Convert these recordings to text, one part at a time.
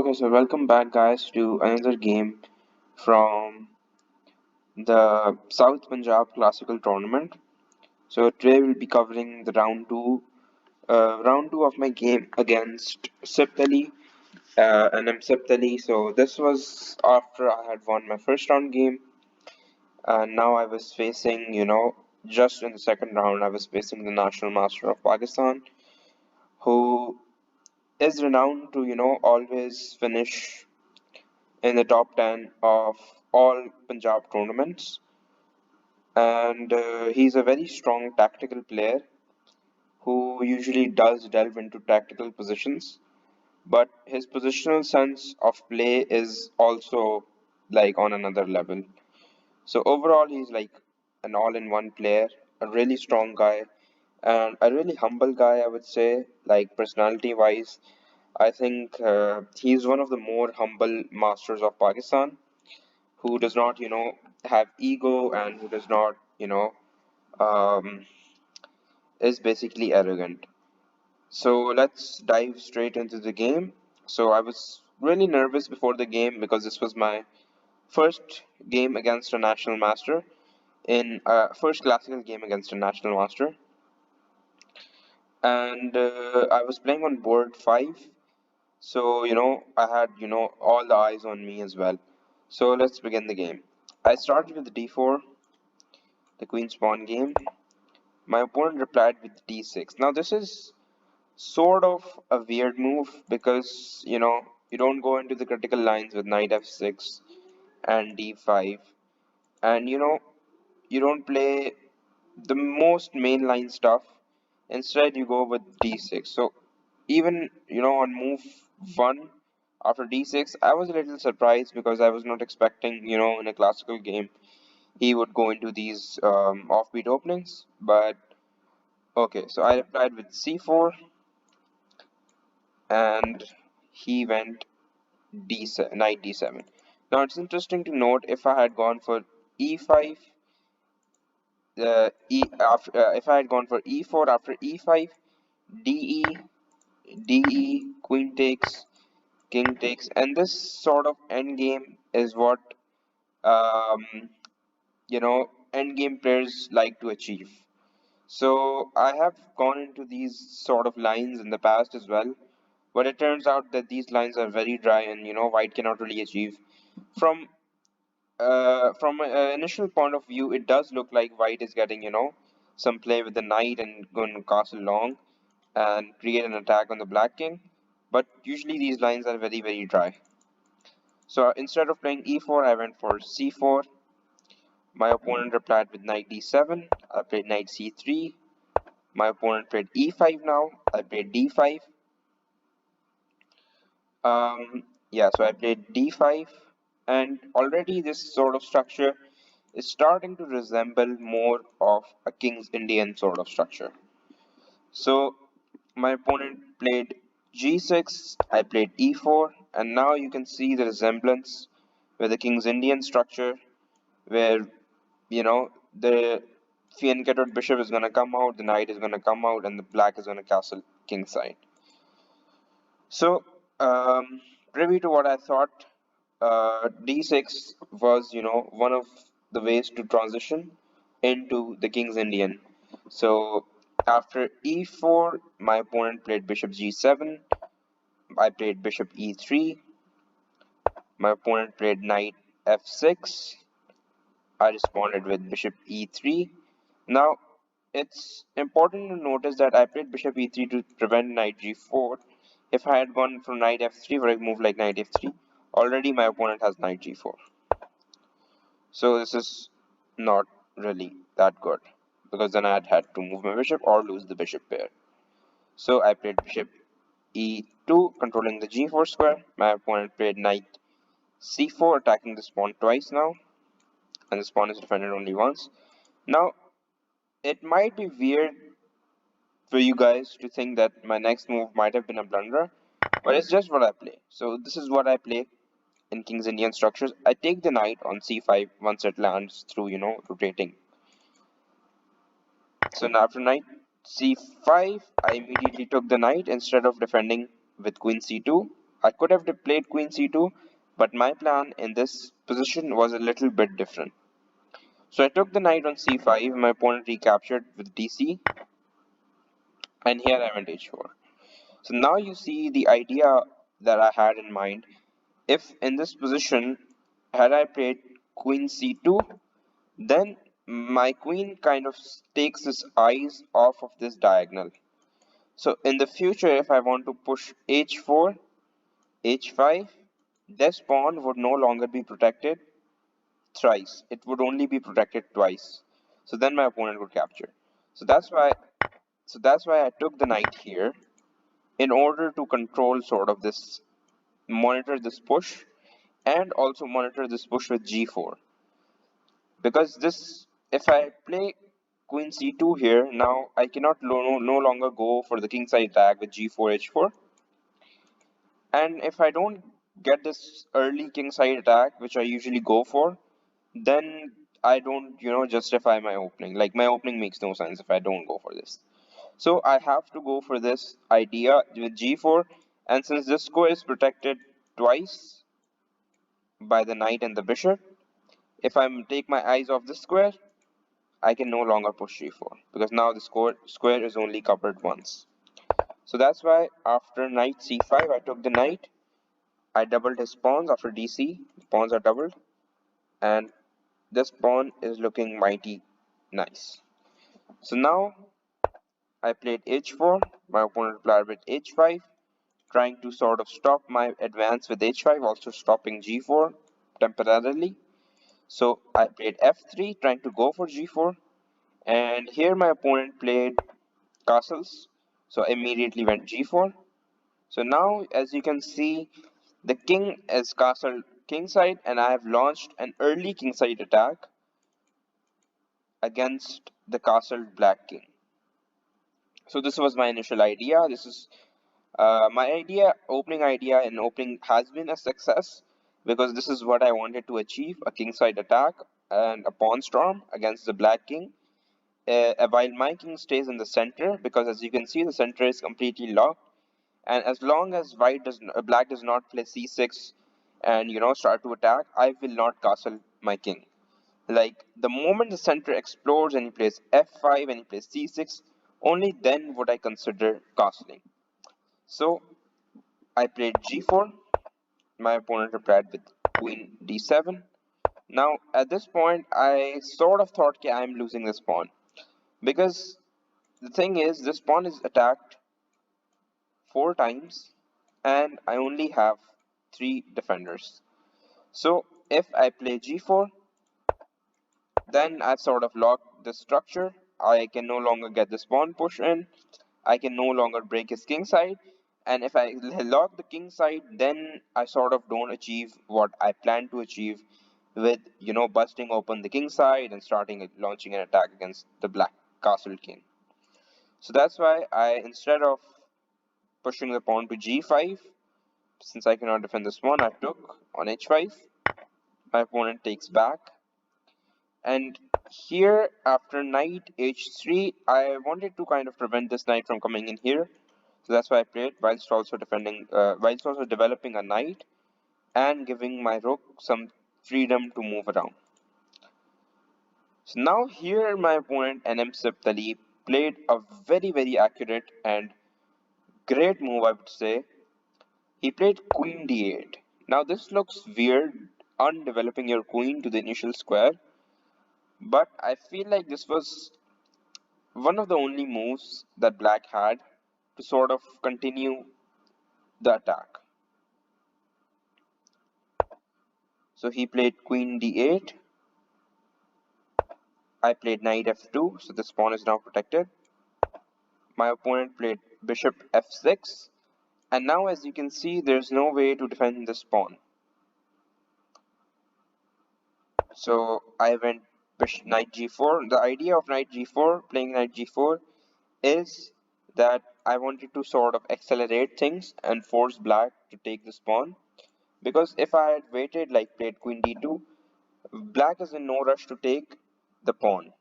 Okay, so welcome back, guys, to another game from the South Punjab Classical Tournament. So today we'll be covering the round two of my game against Sibt-e-Ali, and I'm Sibt-e-Ali. So this was after I had won my first round game, and now I was facing, just in the second round, I was facing the National Master of Pakistan, who is renowned to, always finish in the top 10 of all Punjab tournaments. And he's a very strong tactical player who usually does delve into tactical positions, but his positional sense of play is also like on another level. So overall, he's like an all-in-one player, a really strong guy, and a really humble guy, I would say. Like personality-wise, I think he's one of the more humble masters of Pakistan, who does not, have ego and who does not, um, is basically arrogant. So let's dive straight into the game. So I was really nervous before the game because this was my first game against a national master in first classical game against a national master, and I was playing on board 5. So I had all the eyes on me as well. So let's begin the game. I started with d4, the queen's pawn game. My opponent replied with d6. Now this is sort of a weird move because you don't go into the critical lines with knight f6 and d5, and you don't play the most mainline stuff. Instead you go with d6. So even on move 1 after d6, I was a little surprised because I was not expecting in a classical game he would go into these offbeat openings. But okay, so I replied with c4, and he went d7, knight d7. Now it's interesting to note, if I had gone for e5, if I had gone for e4 after e5, de, de, queen takes, king takes, and this sort of endgame is what um, endgame players like to achieve. So I have gone into these sort of lines in the past as well, but it turns out that these lines are very dry, and white cannot really achieve. From an initial point of view, it does look like white is getting some play with the knight and going to castle long and create an attack on the black king, but usually these lines are very very dry. So instead of playing e4, I went for c4. My opponent replied with knight d7. I played knight c3. My opponent played e5 now. I played d5. Yeah, so I played d5, and already this sort of structure is starting to resemble more of a King's Indian sort of structure. So my opponent played g6, I played e4, and now you can see the resemblance with the King's Indian structure, where the fianchetted bishop is going to come out, the knight is going to come out, and the black is going to castle king side. So, privy to what I thought, d6 was, one of the ways to transition into the King's Indian. So, after e4, my opponent played bishop g7. I played bishop e3. My opponent played knight f6. I responded with bishop e3. Now, it's important to notice that I played bishop e3 to prevent knight g4. If I had gone for knight f3 for a move like knight f3, already my opponent has knight g4. So this is not really that good, because then I'd had to move my bishop or lose the bishop pair. So I played bishop e2, controlling the g4 square. My opponent played knight c4, attacking this pawn twice now, and this pawn is defended only once. Now, it might be weird for you guys to think that my next move might have been a blunder, but it's just what I play. So this is what I play in King's Indian structures. I take the knight on c5 once it lands through, rotating. So now after knight c5, I immediately took the knight instead of defending with queen c2. I could have played queen c2, but my plan in this position was a little bit different. So I took the knight on c5, my opponent recaptured with dc, and here I went h4. So now you see the idea that I had in mind. If in this position, had I played queen c2, then my queen kind of takes its eyes off of this diagonal. So in the future, if I want to push h4, h5, this pawn would no longer be protected thrice. It would only be protected twice. So then my opponent would capture. So that's why I took the knight here in order to control sort of this, monitor this push, and also monitor this push with g4. Because this, if I play queen c2 here, now I cannot no longer go for the kingside attack with g4 h4. And if I don't get this early kingside attack, which I usually go for, then I don't, justify my opening. Like my opening makes no sense if I don't go for this. So I have to go for this idea with g4, and since this square is protected twice by the knight and the bishop, if I take my eyes off this square, I can no longer push g4 because now the square is only covered once. So that's why after knight c5, I took the knight. I doubled his pawns after dc. The pawns are doubled, and this pawn is looking mighty nice. So now I played h4. My opponent replied with h5, trying to sort of stop my advance with h5, also stopping g4 temporarily. So I played f3, trying to go for g4, and here my opponent played castles, so I immediately went g4. So now, as you can see, the king is castled kingside, and I have launched an early kingside attack against the castled black king. So this was my initial idea. This is my opening idea in opening has been a success because this is what I wanted to achieve: a kingside attack and a pawn storm against the black king. While my king stays in the center, because as you can see, the center is completely locked, and as long as black does not play c6 and start to attack, I will not castle my king. Like the moment the center explodes and he plays f5 and he plays c6, only then would I consider castling. So I played g4. My opponent replied with queen d7. Now at this point, I sort of thought, okay, I'm losing this pawn because the thing is, this pawn is attacked 4 times, and I only have 3 defenders. So if I play g4, then I've sort of locked the structure. I can no longer get this pawn push in. I can no longer break his king side. And if I lock the king side, then I sort of don't achieve what I plan to achieve with, busting open the king side and launching an attack against the black castle king. So that's why instead of pushing the pawn to g5, since I cannot defend this pawn, I took on h5. My opponent takes back. And here, after knight h3, I wanted to kind of prevent this knight from coming in here. So that's why I played, whilst also developing a knight and giving my rook some freedom to move around. So now here my opponent NM Sibt-e-Ali played a very very accurate and great move, I would say. He played queen d8. Now this looks weird, undeveloping your queen to the initial square, but I feel like this was one of the only moves that black had to sort of continue the attack. So he played queen d8. I played knight f2, so this pawn is now protected. My opponent played bishop f6, and now as you can see, there's no way to defend this pawn. So I went knight g4. The idea of knight g4, playing knight g4, is that I wanted to sort of accelerate things and force black to take this pawn. Because if I had waited, like played queen d2, black is in no rush to take the pawn.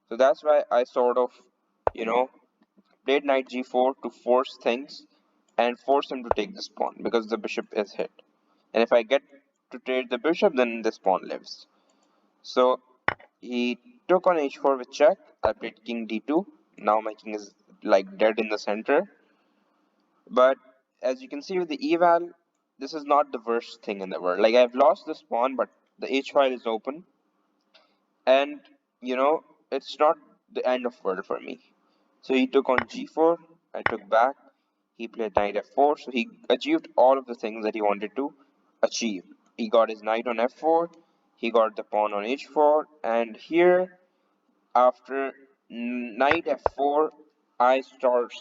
So that's why I sort of, you know, played knight g4 to force things and force him to take this pawn because the bishop is hit. And if I get to trade the bishop, then this pawn lives. So he took on h4 with check. I played king d2. Now my king is like dead in the center. But as you can see with the eval, this is not the worst thing in the world. Like I've lost this pawn, but the h file is open, and you know it's not the end of world for me. So he took on g4. I took back. He played knight f4. So he achieved all of the things that he wanted to achieve. He got his knight on f4. He got the pawn on h4, and here after knight f4, I sort of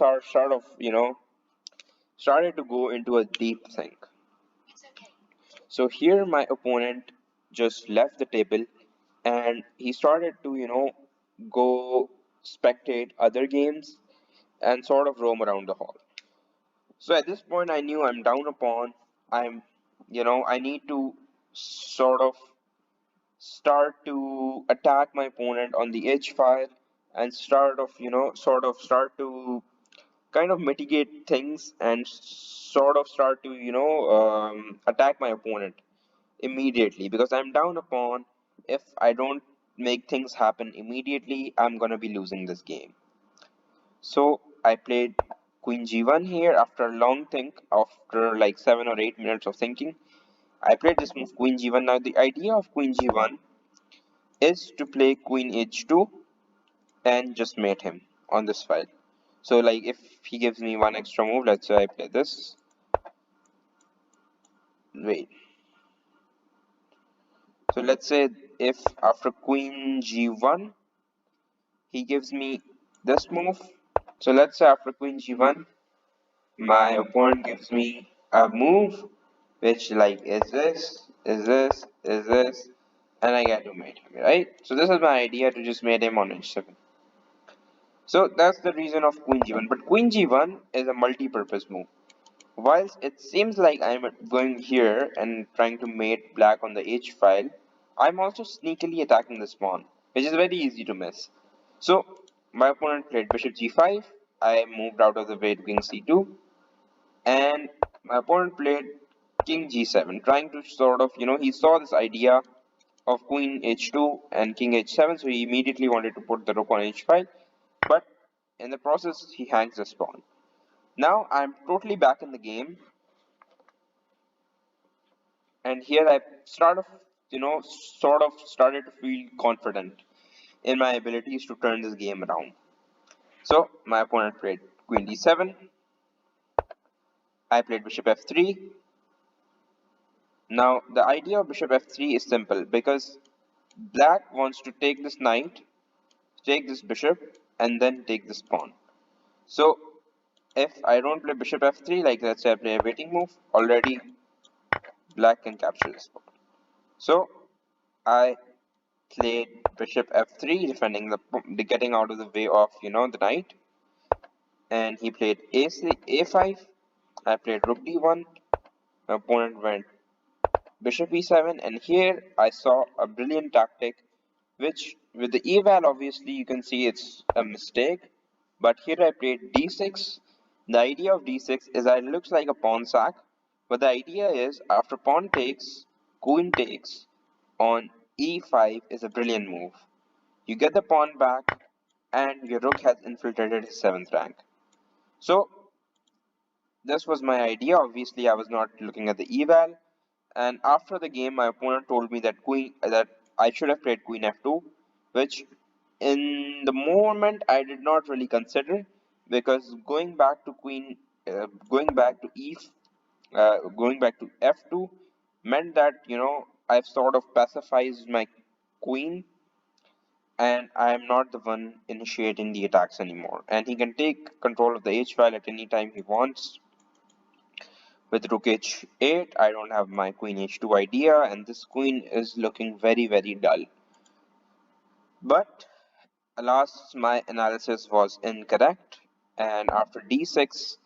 started to go into a deep think. So here my opponent just left the table and he started to, go spectate other games and sort of roam around the hall. So at this point I knew I'm down a pawn. I need to sort of start to attack my opponent on the h file and start to kind of mitigate things and sort of start to attack my opponent immediately because I'm down a pawn. If I don't make things happen immediately, I'm gonna be losing this game. So I played queen g1 here after a long think. After like 7 or 8 minutes of thinking, I played this move queen g1. Now the idea of queen g1 is to play queen h2 and just mate him on this file. So like if he gives me one extra move, let's say I play this. Wait. So let's say if after queen g1 he gives me this move. So let's say after queen g1 my opponent gives me a move which like is this, and I get to mate him, right? So this is my idea, to just mate him on h7. So that's the reason of queen g1. But queen g1 is a multi-purpose move. Whilst it seems like I'm going here and trying to mate black on the h file, I'm also sneakily attacking this pawn, which is very easy to miss. So my opponent played bishop g5, I moved out of the way to king c2, and my opponent played king g7, trying to sort of, he saw this idea of queen h2 and king h7, so he immediately wanted to put the rook on h file, but in the process he hangs this pawn. Now I'm totally back in the game, and here I sort of started to feel confident in my abilities to turn this game around. So my opponent played queen d7. I played bishop f3. Now the idea of bishop f3 is simple because black wants to take this knight, take this bishop, and then take this pawn. So if I don't play bishop f3, like let's say I play a waiting move, already black can capture this pawn. So I played bishop f3, defending the getting out of the way of the knight, and he played a5. I played rook d1. My opponent went bishop e7, and here I saw a brilliant tactic, which with the eval obviously you can see it's a mistake, but here I played d6. The idea of d6 is that it looks like a pawn sack, but the idea is after pawn takes, queen takes on e5 is a brilliant move. You get the pawn back, and your rook has infiltrated his 7th rank. So this was my idea. Obviously, I was not looking at the eval. And after the game, my opponent told me that I should have played queen f2, which in the moment I did not really consider, because going back to f2 meant that I've sort of pacifized my queen, and I am not the one initiating the attacks anymore. And he can take control of the h file at any time he wants. With rook h8, I don't have my queen h2 idea, and this queen is looking very, very dull. But alas, my analysis was incorrect, and after d6,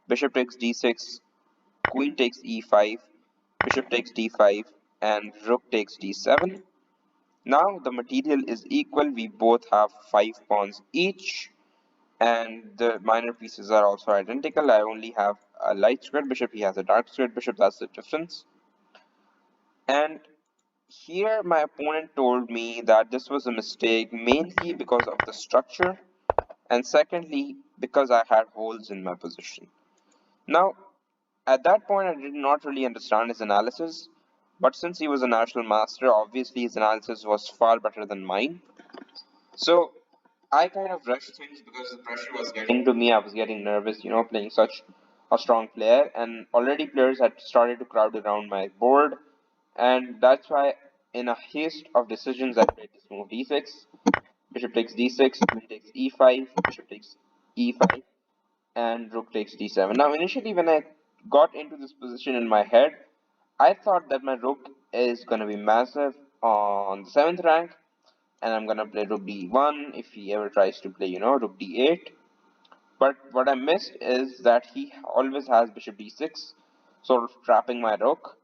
bishop takes d6, queen takes e5, bishop takes d5, and rook takes d7. Now the material is equal, we both have 5 pawns each, and the minor pieces are also identical. I only have a light squared bishop, he has a dark squared bishop, that's the difference. And here my opponent told me that this was a mistake mainly because of the structure and secondly because I had holes in my position. Now, at that point I did not really understand his analysis, but since he was a national master, obviously his analysis was far better than mine. So I kind of rushed things because the pressure was getting to me. I was getting nervous, playing such a strong player, and already players had started to crowd around my board, and that's why, in a haste of decisions, I played this move d6, bishop takes d6, queen takes e5, bishop takes e5, and rook takes d7. Now, initially, when I got into this position in my head, I thought that my rook is gonna be massive on the 7th rank, and I'm gonna play rook d1 if he ever tries to play, rook d8. But what I missed is that he always has bishop d6, sort of trapping my rook.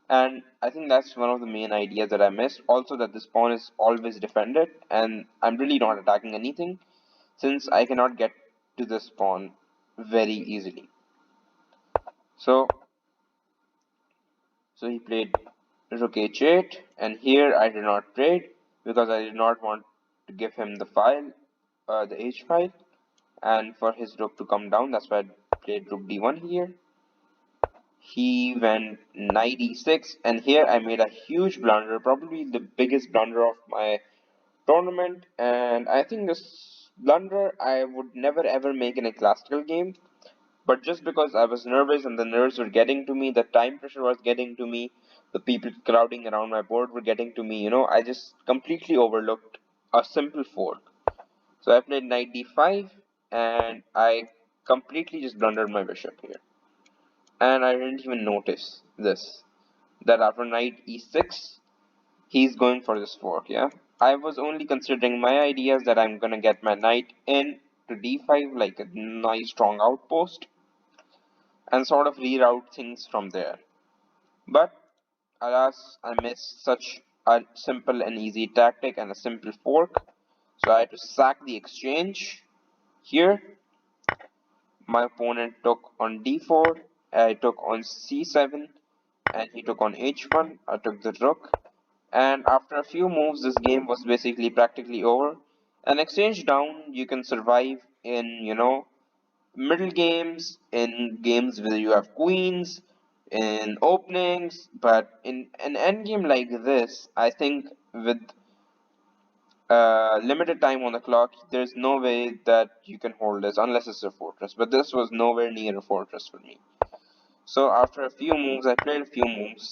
And I think that's one of the main ideas that I missed. Also, that this pawn is always defended, and I'm really not attacking anything since I cannot get to this pawn very easily. So, so he played rook h8, and here I did not trade because I did not want to give him the file, the h file, and for his rook to come down. That's why I played rook d1 here. He went knight e6, and here I made a huge blunder, probably the biggest blunder of my tournament. And I think this blunder I would never ever make in a classical game, but just because I was nervous and the nerves were getting to me, the time pressure was getting to me, the people crowding around my board were getting to me, I just completely overlooked a simple fork. So I played knight d5, and I completely just blundered my bishop here. And I didn't even notice this, that after knight e6, he's going for this fork, yeah? I was only considering my ideas that I'm gonna get my knight in to d5 like a nice strong outpost and sort of reroute things from there. But alas, I missed such a simple and easy tactic and a simple fork. So I had to sack the exchange. Here, my opponent took on d4, I took on c7, and he took on h1. I took the rook, and after a few moves, this game was basically practically over. An exchange down, you can survive in, middle games, in games where you have queens, in openings, but in an endgame like this, I think with limited time on the clock, there's no way that you can hold this unless it's a fortress. But this was nowhere near a fortress for me. So after a few moves, I played a few moves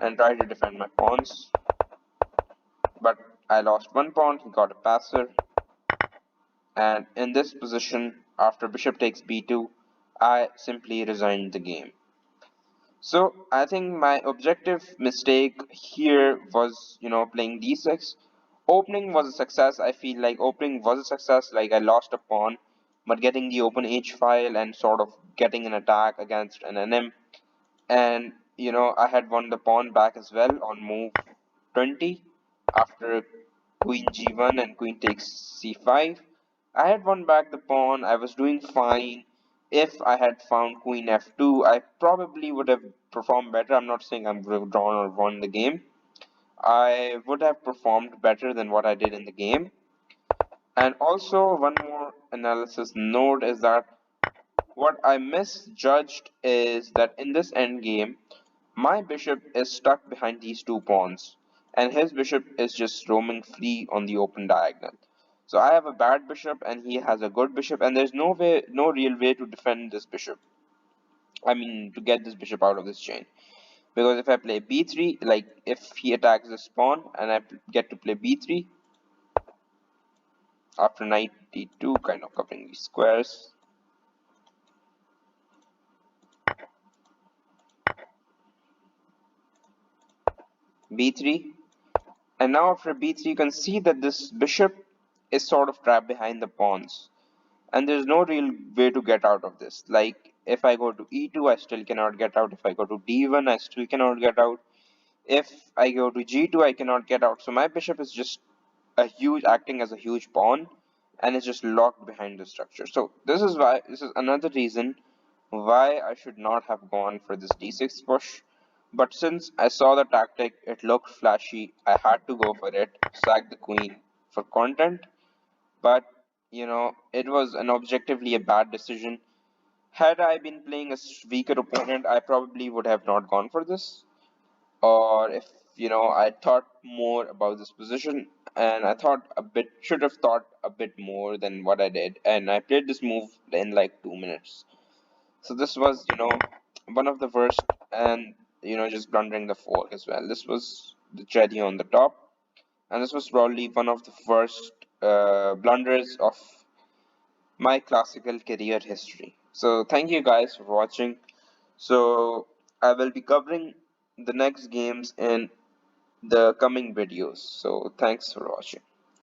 and tried to defend my pawns. But I lost one pawn, he got a passer. And in this position, after bishop takes b2, I simply resigned the game. So I think my objective mistake here was, playing d6. Opening was a success. I feel like opening was a success. Like I lost a pawn, but getting the open h file and sort of getting an attack against an NM, and I had won the pawn back as well on move 20 after queen g1 and queen takes c5. I had won back the pawn. I was doing fine. If I had found queen f2, I probably would have performed better. I'm not saying I would have drawn or won the game. I would have performed better than what I did in the game. And also, one more analysis note is that what I misjudged is that in this endgame, my bishop is stuck behind these two pawns, and his bishop is just roaming free on the open diagonal. So I have a bad bishop, and he has a good bishop, and there's no way, no real way to defend this bishop. I mean, to get this bishop out of this chain. Because if I play b3, like if he attacks this pawn, and I get to play b3 after knight d2, kind of covering these squares. b3, and now after b3 you can see that this bishop is sort of trapped behind the pawns, and there's no real way to get out of this. Like if I go to e2, I still cannot get out. If I go to d1, I still cannot get out. If I go to g2, I cannot get out. So my bishop is just a huge, acting as a huge pawn, and it's just locked behind the structure. So this is another reason why I should not have gone for this d6 push. But since I saw the tactic, it looked flashy, I had to go for it, sack the queen for content. But it was an objectively a bad decision. Had I been playing a weaker opponent, I probably would have not gone for this. Or if I thought more about this position, and I thought a bit, should have thought a bit more than what I did, and I played this move in like 2 minutes. So this was one of the worst, and just blundering the fork as well. This was the cherry on the top, and this was probably one of the worst blunders of my classical career history. So thank you guys for watching. So I will be covering the next games in the coming videos. So thanks for watching.